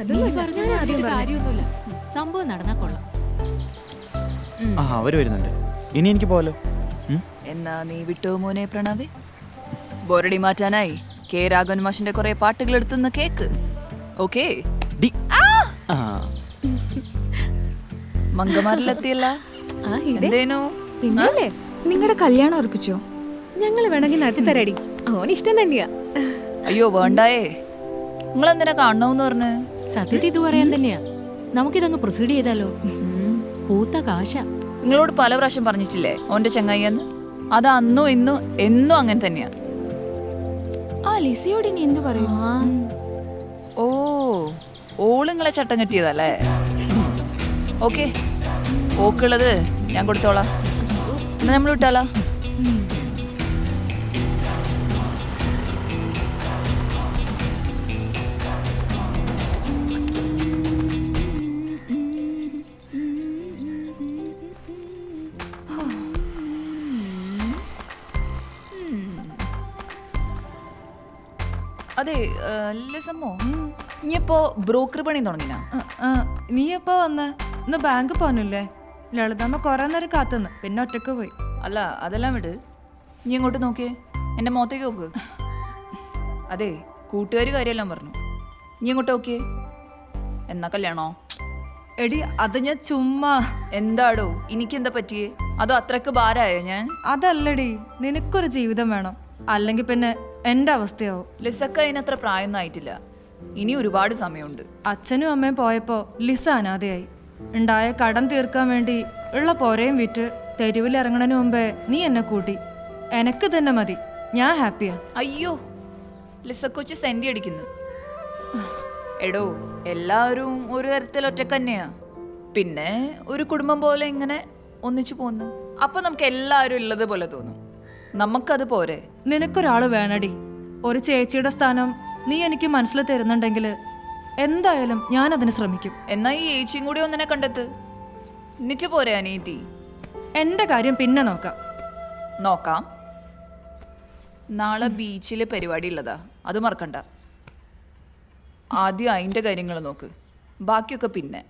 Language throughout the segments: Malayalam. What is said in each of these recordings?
കാര്യമൊന്നുമില്ല, സംഭവം നടന്നാ കൊള്ളാം. അവര് വരുന്നുണ്ട്, ഇനി എനിക്ക് പോലോ. എന്നാ നീ വിട്ടോ മോനെ പ്രണവേ. ബോറടി മാറ്റാനായി കെ രാഘവൻ മാഷിന്റെ കുറെ പാട്ടുകൾ എടുത്തുന്ന കേക്ക്. ഓക്കേ, മംഗമാരിലെത്തിയല്ല. എന്തേനോ പിന്നല്ലേ നിങ്ങളുടെ കല്യാണം ഉറപ്പിച്ചോ? ഞങ്ങൾ വേണമെങ്കിൽ നടത്തി തരാടി, അവൻ ഇഷ്ടം തന്നെയാ. അയ്യോ വേണ്ടായേ, നിങ്ങളെന്തിനാ കാണണമെന്ന് പറഞ്ഞ്? സത്യത്തിൽ ഇത് പറയാൻ തന്നെയാ, നമുക്കിതങ്ങ് പ്രൊസീഡ് ചെയ്താലോ? പൂത്ത കാശ. നിങ്ങളോട് പല പ്രാവശ്യം പറഞ്ഞിട്ടില്ലേ ഓന്റെ ചങ്ങായിന്ന്? അത് അന്നും ഇന്നും എന്നും അങ്ങനെ തന്നെയാ. ആ ലിസിയോട് ഇനി എന്തു പറയും? ഓ, ഓളിങ്ങളെ ചട്ടം കെട്ടിയതല്ലേ? ഓക്കെ, ഓക്കുള്ളത് ഞാൻ കൊടുത്തോളാം. എന്നാ നമ്മൾ വിട്ടാലോ? അതെ ലിസമ്മോ, ഇനിയിപ്പോ ബ്രോക്കർ പണി തുടങ്ങിനാ? നീ എപ്പോ വന്ന? ഇന്ന് ബാങ്ക് പോകാനില്ലേ? ലളിതമ്മ കൊറേ നേരം കാത്തുനിന്ന്, പിന്നെ ഒറ്റക്ക് പോയി. അല്ല അതെല്ലാം വിട്, നീ ഇങ്ങോട്ട് നോക്കിയേ, എന്റെ മുഖത്തേക്ക് നോക്ക്. അതെ, കൂട്ടുകാർ കാര്യമെല്ലാം പറഞ്ഞു. നീ ഇങ്ങോട്ട് നോക്കിയേ. എന്നാ കല്യാണോ? എടി അത് ഞാൻ ചുമ്മാ. എന്താടോ എനിക്കെന്താ പറ്റിയേ? അതോ അത്രക്ക് ഭാരമായോ ഞാൻ? അതല്ലടി, നിനക്കൊരു ജീവിതം വേണം, അല്ലെങ്കിൽ പിന്നെ എന്റെ അവസ്ഥയാവും. ലിസക്ക അതിനത്ര പ്രായമൊന്നും ആയിട്ടില്ല, ഇനി ഒരുപാട് സമയമുണ്ട്. അച്ഛനും അമ്മയും പോയപ്പോ ലിസ അനാഥയായി. ഉണ്ടായ കടം തീർക്കാൻ വേണ്ടി ഉള്ള പോരയും വിറ്റ് തെരുവിൽ ഇറങ്ങണതിന് മുമ്പേ നീ എന്നെ കൂട്ടി. എനക്ക് തന്നെ മതി, ഞാൻ ഹാപ്പിയാ. അയ്യോ, ലിസക്കൊച്ച് സെന്റി അടിക്കുന്നു. എടോ, എല്ലാവരും ഒരു തരത്തിൽ ഒറ്റക്ക് തന്നെയാ, പിന്നെ ഒരു കുടുംബം പോലെ ഇങ്ങനെ ഒന്നിച്ചു പോന്നു. അപ്പൊ നമുക്ക് എല്ലാവരും ഉള്ളത് പോലെ തോന്നും. നമുക്കത് പോരെ? നിനക്കൊരാള് വേണടി. ഒരു ചേച്ചിയുടെ സ്ഥാനം നീ എനിക്ക് മനസ്സിൽ തരുന്നുണ്ടെങ്കിൽ എന്തായാലും ഞാൻ അതിന് ശ്രമിക്കും. എന്നാ ഈ ഏച്ചിയും കൂടി ഒന്നിനെ കണ്ടെത്ത്, എന്നിട്ട് പോരെ അനീതി? എന്റെ കാര്യം പിന്നെ നോക്കാം. നോക്കാം. നാളെ ബീച്ചിൽ പരിപാടി ഉള്ളതാ, അത് മറക്കണ്ട. ആദ്യം അതിന്റെ കാര്യങ്ങൾ നോക്ക്, ബാക്കിയൊക്കെ പിന്നെ.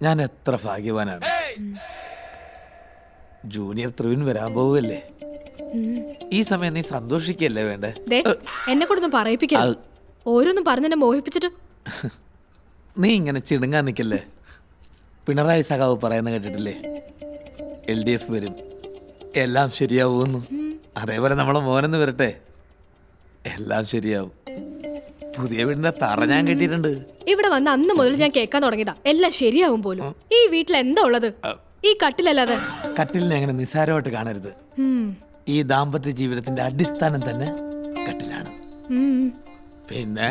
ഞാൻ എത്ര ഭാഗ്യവാനാണ്. ജൂനിയർ ത്രിവിൻ വരാൻ പോവല്ലേ? ഈ സമയം നീ സന്തോഷിക്കല്ലേ വേണ്ടേ? എന്നെ കൊണ്ടൊന്നും പറയിപ്പിക്കരുത്. ഓരോന്നും പറഞ്ഞെന്നെ മോഹിപ്പിച്ചിട്ട്. നീ ഇങ്ങനെ ചിടുങ്ങാൻ നിൽക്കല്ലേ. പിണറായി സഖാവ് പറയുന്ന കേട്ടിട്ടില്ലേ, LDF വരും, എല്ലാം ശരിയാവുമെന്നു. അതേപോലെ നമ്മളെ മോനെന്ന് വരട്ടെ, എല്ലാം ശരിയാവും. പുതിയ വീടിന്റെ തറ ഞാൻ കെട്ടിയിട്ടുണ്ട്. ഇവിടെ വന്ന അന്ന് മുതൽ ഞാൻ കേൾക്കാൻ തുടങ്ങിയതാ എല്ലാം ശരിയാവും പോലും. ഈ വീട്ടിൽ എന്താ ഉള്ളത്? ഈ കട്ടിലല്ലാതെ. കട്ടിലിനെ അങ്ങനെ നിസ്സാരമായിട്ട് കാണരുത്. ഈ ദാമ്പത്യ ജീവിതത്തിന്റെ അടിസ്ഥാനം തന്നെ കട്ടിലാണ്. പിന്നെ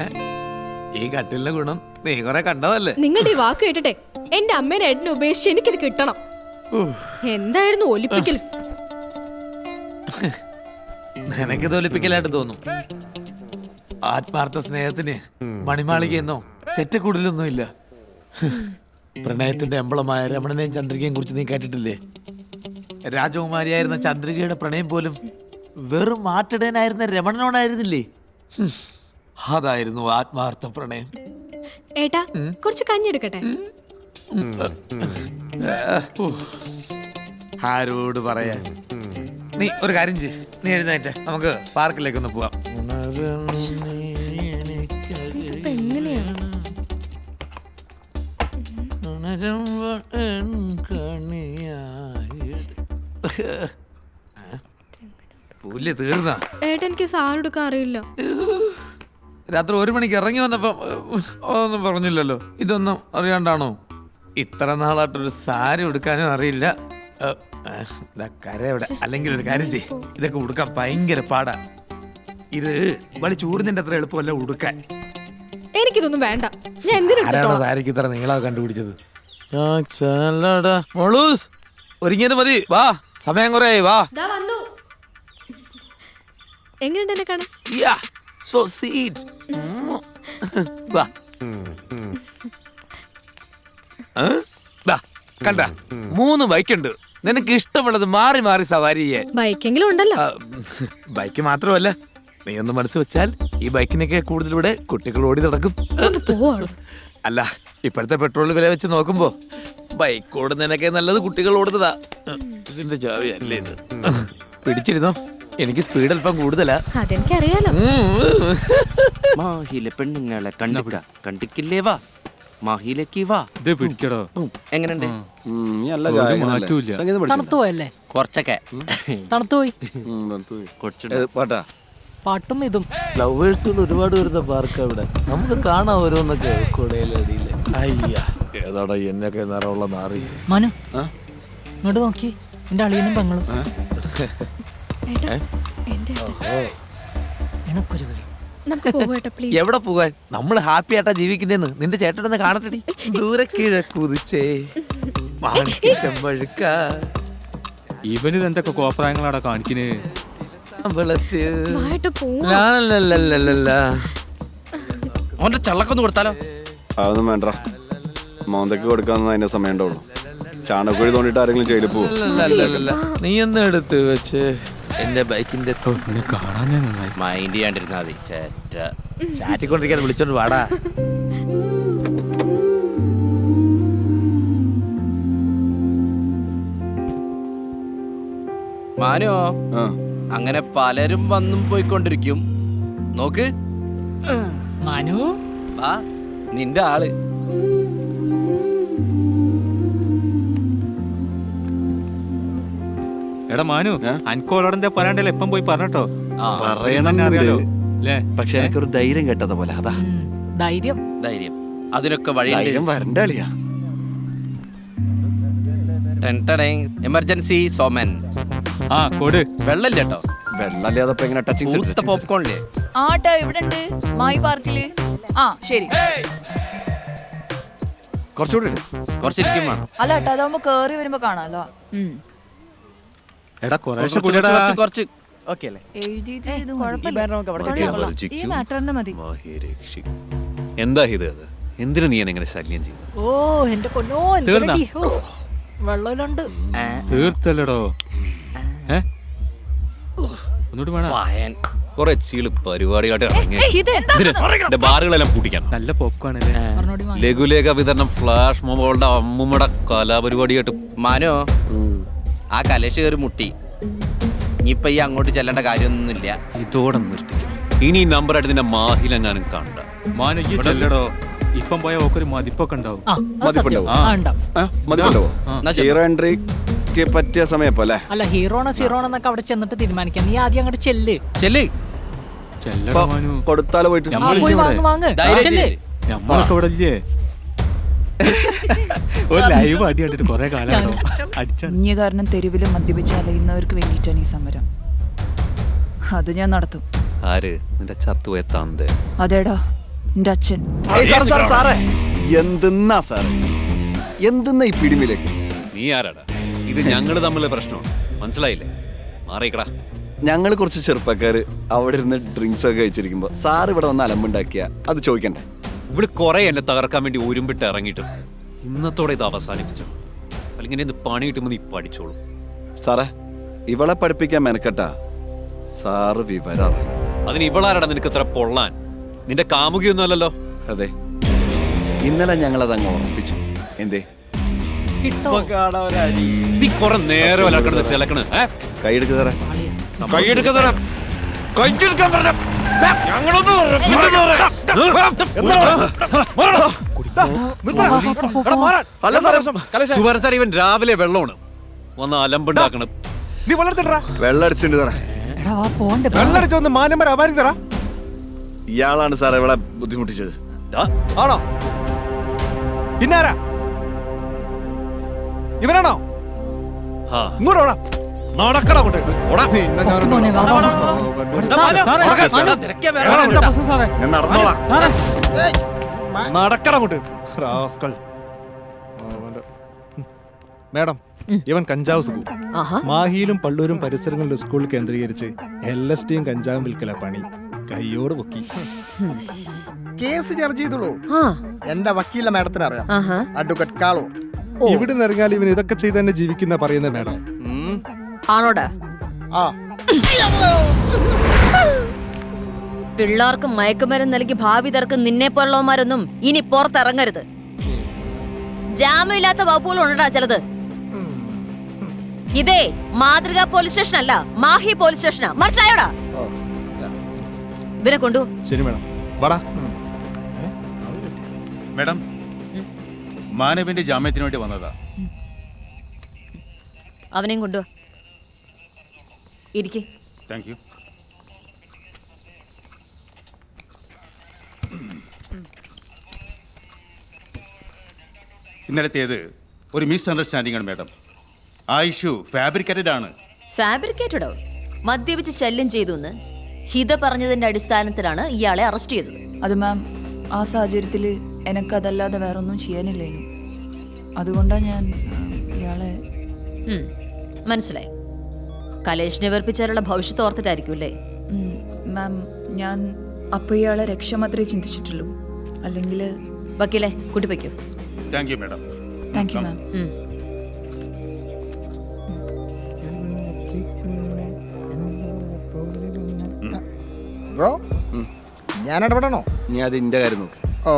ഈ കട്ടിലിന്റെ ഗുണം നീ കുറെ കണ്ടതല്ലേ? നിങ്ങളുടെ ഈ വാക്ക് കേട്ടിട്ടെ എന്റെ അമ്മേനെ ഏട്ടനെ ഉപേക്ഷിച്ച് എനിക്കിത് കിട്ടണം. എന്തായിരുന്നു ഒലിപ്പിക്കൽ? നിനക്കിത് ഒലിപ്പിക്കലായിട്ട് തോന്നും. ആത്മാർത്ഥ സ്നേഹത്തിന് മണിമാളികയെന്നോ ചെറ്റക്കൂടലൊന്നും ഇല്ല. പ്രണയത്തിന്റെ എംബ്ലമായ രമണനെയും ചന്ദ്രികയും കുറിച്ച് നീ കേട്ടിട്ടില്ലേ? രാജകുമാരിയായിരുന്ന ചന്ദ്രികയുടെ പ്രണയം പോലും വെറും മാറ്റിടനായിരുന്ന രമണനോടായിരുന്നില്ലേ? അതായിരുന്നു ആത്മാർത്ഥ പ്രണയം. ഏട്ടാ, കുറച്ച് കഞ്ഞി എടുക്കട്ടെ? ആരോട് പറയാ? നീ ഒരു കാര്യം ചെയ്യ്, നീ എഴുന്നേറ്റ് നമുക്ക് പാർക്കിലേക്കൊന്ന് പോവാം. പുല്ല് തീർന്ന ഏട്ടാ, എനിക്ക് സാരി എടുക്കാൻ അറിയില്ല. രാത്രി 1 മണിക്ക് ഇറങ്ങി വന്നപ്പം ഒന്നും പറഞ്ഞില്ലല്ലോ. ഇതൊന്നും അറിയാണ്ടാണോ? ഇത്ര നാളായിട്ടൊരു സാരി ഉടുക്കാനും അറിയില്ല. കരയുടെ അല്ലെങ്കിൽ ഒരു കാര്യം ചെയ്യ്, ഇതൊക്കെ ഉടുക്കാൻ ഭയങ്കര പാടാ. ഇത് വളി ചൂറിന്റെ അത്ര എളുപ്പമല്ല ഉടുക്കാൻ. എനിക്കിതൊന്നും വേണ്ട, ഞാൻ എന്തിനാണ് സാരിക്ക് ഇത്ര നീളാ കണ്ടുപിടിച്ചത്? ഒരുങ്ങിയത് മതി, വാ, സമയം കുറേ വാ. വന്നു. എങ്ങനെയുണ്ട് എന്നെ കാണാൻ? So sweet. വാ. കണ്ട 3 ബൈക്കുണ്ട്. നിനക്ക് ഇഷ്ടമുള്ളത് മാറി മാറി സവാരി ചെയ്യാൻ. ബൈക്കെങ്കിലും ഉണ്ടല്ലോ. ബൈക്ക് മാത്രമല്ല, നീ ഒന്ന് മനസ്സ് വെച്ചാൽ ഈ ബൈക്കിനൊക്കെ കൂടുതലൂടെ കുട്ടികൾ ഓടി നടക്കും. അല്ല ഇപ്പോഴത്തെ പെട്രോൾ വില വെച്ച് നോക്കുമ്പോ ബൈക്ക് ഓടുന്നതിനൊക്കെ നല്ലത് കുട്ടികൾ ഓടുന്നതാ. ഇതിന്റെ ചാവി അല്ലേ ഇത്? പിടിച്ചിരുന്നോ, എനിക്ക് സ്പീഡ് അല്പം കൂടുതലാ. അതെനിക്കറിയാലോ. മാഹിയിലെ പെണ്ണുങ്ങളെ കണ്ടിക്കില്ലേ വാ മാഹിയിലേക്ക് വാ. ഇത് പിടിക്കടോ. എങ്ങനെയുണ്ട്? തണുത്തുപോയല്ലേ? കുറച്ചൊക്കെ തണുത്തുപോയി. പാട്ടാ പാട്ടും ഇതും. ലവേഴ്സുകൾ ഒരുപാട് വരുന്ന പാർക്ക് അവിടെ. നമുക്ക് കാണാം ഓരോന്നൊക്കെ കുടയിലടിയില്. അയ്യ ഏതാടാ എന്നൊക്കെ നിറമുള്ള നാറി. മനു ഇങ്ങോട്ട് നോക്കി, എന്റെ അളിയനും പെങ്ങളും. എനക്കൊരു കളി. നമുക്ക് പോകട്ടെ പ്ലീസ്. എവിടെ പോകാൻ? നമ്മൾ ഹാപ്പി ആയിട്ടാ ജീവിക്കുന്നേന്ന് നിന്റെ ചേട്ടനെ കാണട്ടെടി. ദൂരെ കിഴക്കുതിച്ചേ ചെമ്പഴുക്ക ഇവന് എന്തൊക്കെ കോപ്രായങ്ങളാടാ കാണിക്കുന്നേ. വായിട്ട് പോവാ. അവന്റെ ചള്ളക്കൊന്ന് കൊടുത്താലോ? അതൊന്നും വേണ്ട, മോന്തയ്ക്ക് കൊടുക്കാന്ന് അതിന്റെ സമയം ഉണ്ടാവുള്ളൂ. ചാണകക്കുഴി തോണ്ടിട്ട് ആരെങ്കിലും ജയിലിൽ പോകും. നീ ഒന്ന് എടുത്ത് വെച്ച് എന്റെ ബൈക്കിന്റെ കാണാൻ നന്നായി. മൈൻഡ് ചെയ്യാണ്ടിരുന്നാ മതി. ചേറ്റ ചാറ്റിക്കൊണ്ടിരിക്കാൻ വിളിച്ചോണ്ട് വാടാ. മാനോ, അങ്ങനെ പലരും വന്നും പോയിക്കൊണ്ടിരിക്കും. നോക്ക് മനു വാ, നിന്റെ ആള്. എടാ മാനു, അൻകോളോടെ എന്താ പറയാണ്ടല്ലോ, എപ്പം പോയി പറഞ്ഞോ. പറയണമെന്നുണ്ട്, അല്ലേ? പക്ഷെ എനിക്കൊരു ധൈര്യം കേട്ടത് പോലെ. അതാ ധൈര്യം. ധൈര്യം അതിനൊക്കെ വഴി. ധൈര്യം വരണ്ട അളിയാ. എമർജൻസി സോമൻ. ആ കൊട്. വെള്ളമില്ല കേട്ടോ. വെള്ളമില്ലാതെ എങ്ങനെ ടച്ചിങ് പോപ്കോണില്ലേ? ആട്ടാ ഇവിടെ ഉണ്ട് മായി പാർക്കില്. ആ ശരി. കുറച്ചുകൂടി കുറച്ചിരിക്കും വേണം. അല്ല ഏട്ടാ, അതാവുമ്പോ കേറി വരുമ്പോ കാണാലോ. എടാ കുറേശ്ശെ കുറച്ച് ഓക്കെ അല്ലേ? എഴുതിയത് ഇത് ഈ മാറ്റർ തന്നെ മതി. എന്താ ഇത്? എന്തിനു നീ എങ്ങനെ ശല്യം ചെയ്തു? ഓ എന്റെ പൊന്നോ, തീർന്നാ? വെള്ളമുണ്ട്. തീർത്തല്ലടോ. ഒന്നുകൂടി വേണം. കൊറേ ചീള് പരിപാടിയായിട്ട് ഇറങ്ങി ബാറുകളെല്ലാം പൂട്ടിക്കാൻ. നല്ല പോപ്കോണല്ലേ? ലഘുലേഖ വിതരണം, ഫ്ലാഷ് മൊബൈളുടെ അമ്മുമ്മയുടെ കലാപരിപാടിയായിട്ട്. മാനോ, ആ കലേഷ് കയറി മുട്ടി. ഇനിയിപ്പൊ ഈ അങ്ങോട്ട് ചെല്ലേണ്ട കാര്യമൊന്നുമില്ല. ഇതോടെ നിർത്തിക്കും. ഇനി ഈ നമ്പറായിട്ട് നിന്റെ മാഹിലെങ്ങാനും കണ്ട മാനു ഈ ചെല്ലടോ. ഇപ്പം പോയ ഓക്കൊരു മതിപ്പൊക്കെ ഉണ്ടാവും. ഹീറോ എൻട്രിക്ക് പറ്റിയ സമയം പോലെ. അല്ല ഹീറോണ സീറോണെന്നൊക്കെ അവിടെ ചെന്നിട്ട് തീരുമാനിക്കാം. നീ ആദ്യം അങ്ങോട്ട് ചെല്ല്. ചെല്ലടാ മാനു. കൊടുത്താലോ പോയിട്ട് പോയി വാങ്ങ്. ചെല്ല്. നമ്മളൊക്കെ ഇവിടെ ഇല്ലേ? ഒരു ലൈവ് അടി കണ്ടിട്ട് കൊറേ കാലം അടിച്ച കാരണം തെരുവില് മദ്യപിച്ച് അലയുന്നവർക്ക് വേണ്ടിയിട്ടാണ് ഈ സമരം. അത് ഞാൻ നടത്തും. ആര്? നിന്റെ ചത്തുപോയ തന്ത്. അതേടാ എന്റെ അച്ഛൻ. സാറേ എന്തെന്നാ സാറേ, എന്തെന്നാ ഈ പിടിമിലേക്ക്? നീ ആരാടാ? ഇത് ഞങ്ങള് തമ്മിലുള്ള പ്രശ്നമാണ്, മനസ്സിലായില്ലേ? മാറിക്കടാ. ഞങ്ങൾ കുറച്ച് ചെറുപ്പക്കാര് അവിടെ ഇരുന്ന് ഡ്രിങ്ക്സ് ഒക്കെ കഴിച്ചിരിക്കുമ്പോ സാർ ഇവിടെ വന്ന് അലമ്പുണ്ടാക്കിയ അത് ചോദിക്കണ്ടേ? ഇവിടെ കുറെ എന്നെ തകർക്കാൻ വേണ്ടി ഒരുമ്പിട്ട് ഇറങ്ങിയിട്ട് ഇന്നത്തോടെ ഇത് അവസാനിപ്പിച്ചു. അല്ലെങ്കിൽ ഇത് പണി കിട്ടുമ്പോൾ നീ പഠിച്ചോളൂ. സാറേ ഇവളെ പഠിപ്പിക്കാൻ മെനക്കെട്ടാ സാറ് വിവരം. അതിന് ഇവളാരടാ നിനക്ക് ഇത്ര പൊള്ളാൻ? നിന്റെ കാമുകിയൊന്നും അല്ലല്ലോ. അതെ, ഇന്നലെ ഞങ്ങളത് അങ്ങ് ഓർമ്മിപ്പിച്ചു. എന്തേ നീ കുറെ നേരം അല്ല കിടന്ന് ചിലക്കണ്. കൈയെടുക്ക് സാറേ, സുബാരൻ സാർ, ഇവൻ രാവിലെ വെള്ളമാണ് വന്ന് അലമ്പുണ്ടാക്കണം. വെള്ളം അടിച്ചിട്ടുണ്ട് സാറേ. ഇയാളാണ് സാറേ ഇവിടെ ബുദ്ധിമുട്ടിച്ചത്. ആണോ? പിന്നാരാ? ഇവനാണോ? ഇങ്ങോട്ട് നടക്കടാ. മോനെ വാ, വാ, വാ. ഞാൻ നടന്നോളാം. നടക്കടങ്ങോട്ട്. മാഡം, ഇവൻ കഞ്ചാവ് സുഖു. മാഹിയിലും പള്ളൂരും പരിസരങ്ങളിലും സ്കൂൾ കേന്ദ്രീകരിച്ച് LSDയും കഞ്ചാവും വിൽക്കല പണി. കയ്യോട് പൊക്കി. കേസ് ചർച്ച ചെയ്തോളൂ. എന്റെ വക്കീല മാഡത്തിന് അറിയാം, അഡ്വക്കേറ്റ് കാളൂർ. ഇവിടെ നിന്ന് ഇറങ്ങിയാൽ ഇവൻ ഇതൊക്കെ ചെയ്ത് തന്നെ ജീവിക്കുന്ന പറയുന്നത് മാഡം. ആണോടാ? ആ പിള്ളേർക്ക് മയക്കുമരുന്ന് നൽകി ഭാവി തർക്കം നിന്നെ പോലുള്ളവന്മാരൊന്നും ഇനി പുറത്തിറങ്ങരുത്. ജാമ്യമില്ലാത്ത വകുപ്പുകൾ ഉണ്ടാ ചിലത്. ഇതേ മാതൃക പോലീസ് സ്റ്റേഷൻ അല്ല, മാഹി പോലീസ് സ്റ്റേഷനാ. മനസ്സിലായോടാ? ഇവനെ കൊണ്ടു. ശരി മേഡം. വാടാ. മേഡം, മാനവിന്റെ ജാമ്യത്തിന് വേണ്ടി വന്നതാ. അവനെയും കൊണ്ടു. ഇരിക്കെ. Thank you. ഇന്നലത്തേത് ഒരു മിസ് അണ്ടർസ്റ്റാൻഡിംഗ് ആണ് മേഡം. ആ ഇഷ്യൂ ഫാബ്രിക്കേറ്റഡ് ആണ്. ഫാബ്രിക്കേറ്റഡോ? മദ്യപിച്ച് ശല്യം ചെയ്തു എന്ന് ഹിത പറഞ്ഞതിന്റെ അടിസ്ഥാനത്തിലാണ് ഇയാളെ അറസ്റ്റ് ചെയ്തത്. അത് മാം, ആ സാഹചര്യത്തിൽ എനക്കതല്ലാതെ വേറൊന്നും ചെയ്യാനില്ലേനു. അതുകൊണ്ടാണ് ഞാൻ ഇയാളെ... മനസ്സിലായി. കലേഷിനെ വെറുപ്പിച്ചാലുള്ള ഭവിഷ്യത്ത് ഓർത്തിട്ടായിരിക്കും അല്ലേ? മാം, ഞാൻ അപ്പോൾ ഇയാളെ രക്ഷ മാത്രമേ ചിന്തിച്ചിട്ടുള്ളൂ. അല്ലെങ്കിൽ... വക്കീലെ കൂട്ടിപ്പയ്ക്കൂ. Thank you madam. Thank you ma'am. Bro, ഞാൻ ഇടപെടണോ? നീ അത് ഇന്റെ കാര്യം നോക്ക്. ഓ